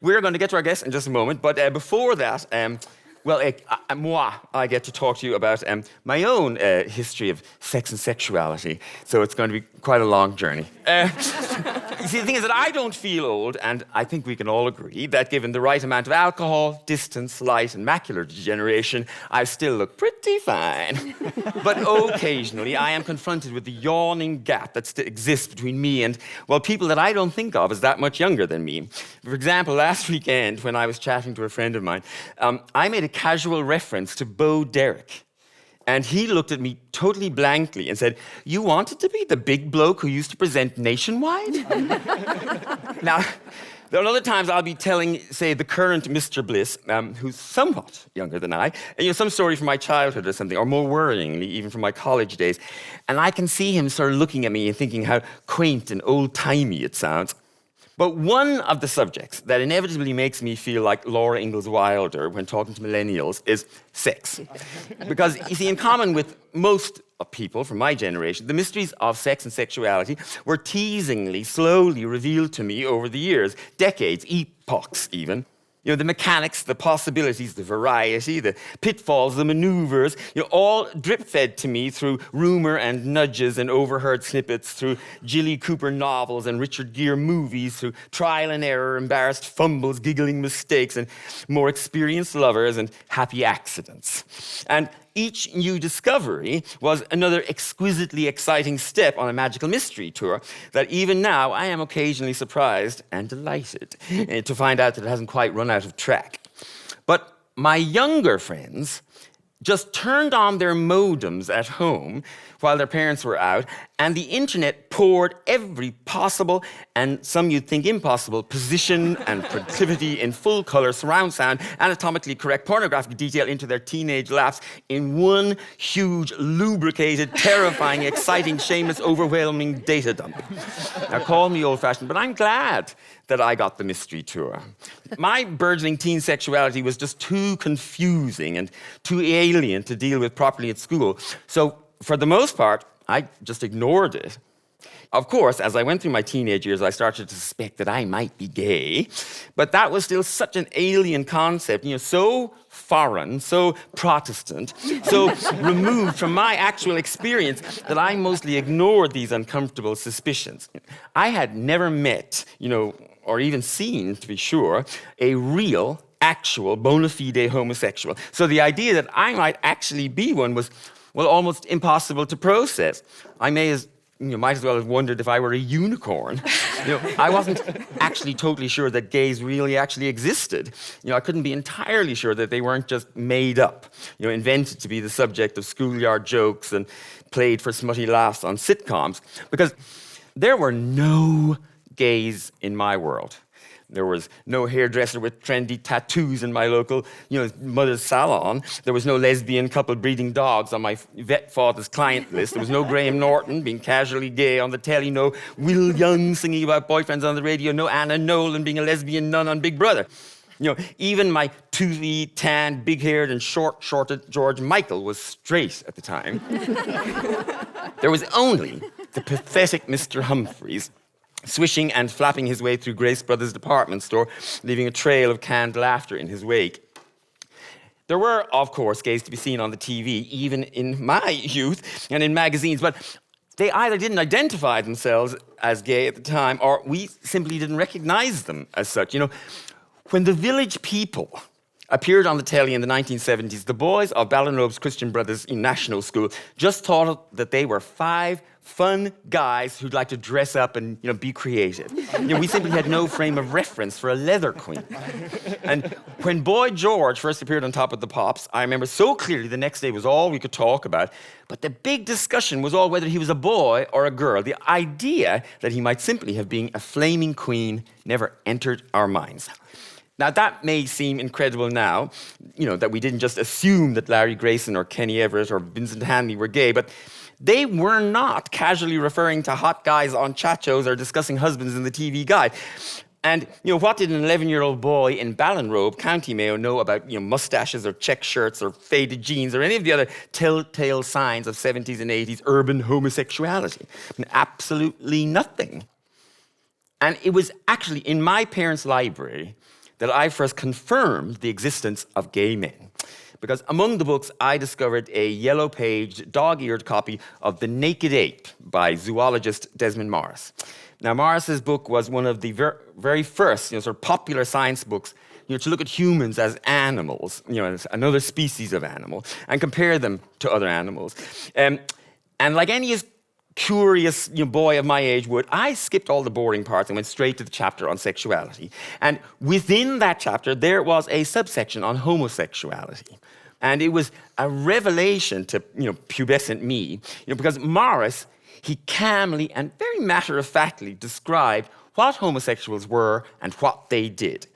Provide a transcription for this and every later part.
We're going to get to our guest in just a moment, but before that, I get to talk to you about my own history of sex and sexuality, so it's going to be quite a long journey. You see, the thing is that I don't feel old, and I think we can all agree that given the right amount of alcohol, distance, light, and macular degeneration, I still look pretty fine. But occasionally, I am confronted with the yawning gap that exists between me and, well, people that I don't think of as that much younger than me. For example, last weekend, when I was chatting to a friend of mine, I made a casual reference to Bo Derek. And he looked at me totally blankly and said, "You wanted to be the big bloke who used to present Nationwide?" Now, there are other times I'll be telling, say, the current Mr. Bliss, who's somewhat younger than I, some story from my childhood or something, or more worryingly, even from my college days. And I can see him sort of looking at me and thinking how quaint and old-timey it sounds. But one of the subjects that inevitably makes me feel like Laura Ingalls Wilder when talking to millennials is sex. Because, you see, in common with most people from my generation, the mysteries of sex and sexuality were teasingly, slowly revealed to me over the years, decades, epochs even. The mechanics, the possibilities, the variety, the pitfalls, the maneuvers, all drip-fed to me through rumor and nudges and overheard snippets, through Jilly Cooper novels and Richard Gere movies, through trial and error, embarrassed fumbles, giggling mistakes, and more experienced lovers and happy accidents. And each new discovery was another exquisitely exciting step on a magical mystery tour that even now I am occasionally surprised and delighted to find out that it hasn't quite run out of track. But my younger friends just turned on their modems at home while their parents were out, and the internet poured every possible, and some you'd think impossible, position and proclivity in full color, surround sound, anatomically correct pornographic detail into their teenage laps in one huge, lubricated, terrifying, exciting, shameless, overwhelming data dump. Now, call me old-fashioned, but I'm glad that I got the mystery tour. My burgeoning teen sexuality was just too confusing and too alien to deal with properly at school. So, for the most part, I just ignored it. Of course, as I went through my teenage years, I started to suspect that I might be gay, but that was still such an alien concept, so foreign, so Protestant, so removed from my actual experience that I mostly ignored these uncomfortable suspicions. I had never met, or even seen, to be sure, a real, actual, bona fide homosexual. So the idea that I might actually be one was, well, almost impossible to process. I might as well have wondered if I were a unicorn. I wasn't actually totally sure that gays really actually existed. I couldn't be entirely sure that they weren't just made up, invented to be the subject of schoolyard jokes and played for smutty laughs on sitcoms. Because there were no gays in my world. There was no hairdresser with trendy tattoos in my local, mother's salon. There was no lesbian couple breeding dogs on my vet father's client list. There was no Graham Norton being casually gay on the telly. No Will Young singing about boyfriends on the radio. No Anna Nolan being a lesbian nun on Big Brother. Even my toothy, tanned, big-haired, and short-shorted George Michael was straight at the time. There was only the pathetic Mr. Humphreys, swishing and flapping his way through Grace Brothers' department store, leaving a trail of canned laughter in his wake. There were, of course, gays to be seen on the TV, even in my youth, and in magazines, but they either didn't identify themselves as gay at the time, or we simply didn't recognize them as such. When the Village People appeared on the telly in the 1970s, the boys of Ballinrobe's Christian Brothers in National School just thought that they were 5 fun guys who'd like to dress up and, be creative. We simply had no frame of reference for a leather queen. And when Boy George first appeared on Top of the Pops, I remember so clearly the next day was all we could talk about. But the big discussion was all whether he was a boy or a girl. The idea that he might simply have been a flaming queen never entered our minds. Now, that may seem incredible now, that we didn't just assume that Larry Grayson or Kenny Everett or Vincent Hanley were gay, but they were not casually referring to hot guys on chat shows or discussing husbands in the TV Guide. And, what did an 11-year-old boy in Ballinrobe, County Mayo, know about, mustaches or check shirts or faded jeans or any of the other telltale signs of 70s and 80s urban homosexuality? Absolutely nothing. And it was actually in my parents' library that I first confirmed the existence of gay men. Because among the books, I discovered a yellow-paged, dog-eared copy of The Naked Ape by zoologist Desmond Morris. Now, Morris's book was one of the very first, sort of popular science books, to look at humans as animals, as another species of animal, and compare them to other animals. And like any curious boy of my age would, I skipped all the boring parts and went straight to the chapter on sexuality. And within that chapter, there was a subsection on homosexuality. And it was a revelation to pubescent me, because Morris, he calmly and very matter-of-factly described what homosexuals were and what they did.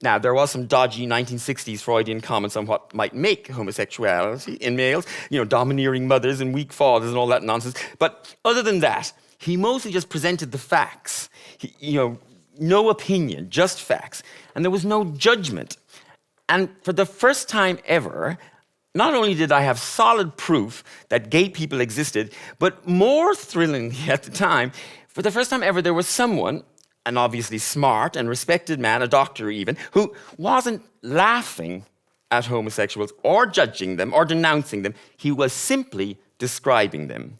Now, there was some dodgy 1960s Freudian comments on what might make homosexuality in males, domineering mothers and weak fathers and all that nonsense. But other than that, he mostly just presented the facts. No opinion, just facts. And there was no judgment. And for the first time ever, not only did I have solid proof that gay people existed, but more thrillingly at the time, for the first time ever, there was someone, an obviously smart and respected man, a doctor even, who wasn't laughing at homosexuals or judging them or denouncing them. He was simply describing them.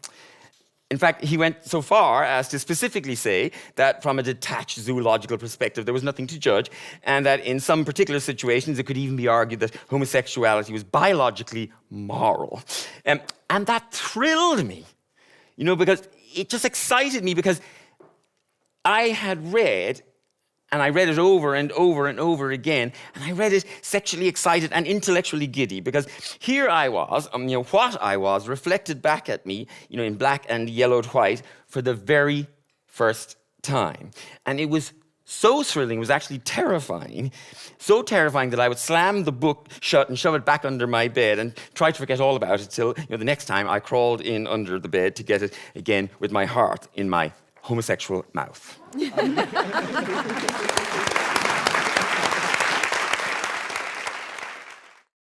In fact, he went so far as to specifically say that from a detached zoological perspective, there was nothing to judge, and that in some particular situations, it could even be argued that homosexuality was biologically moral. And that thrilled me, because it just excited me, because I had read, and I read it over and over and over again, and I read it sexually excited and intellectually giddy, because here I was, what I was reflected back at me, in black and yellowed white for the very first time. And it was so thrilling, it was actually terrifying, so terrifying that I would slam the book shut and shove it back under my bed and try to forget all about it till the next time I crawled in under the bed to get it again with my heart in my homosexual mouth.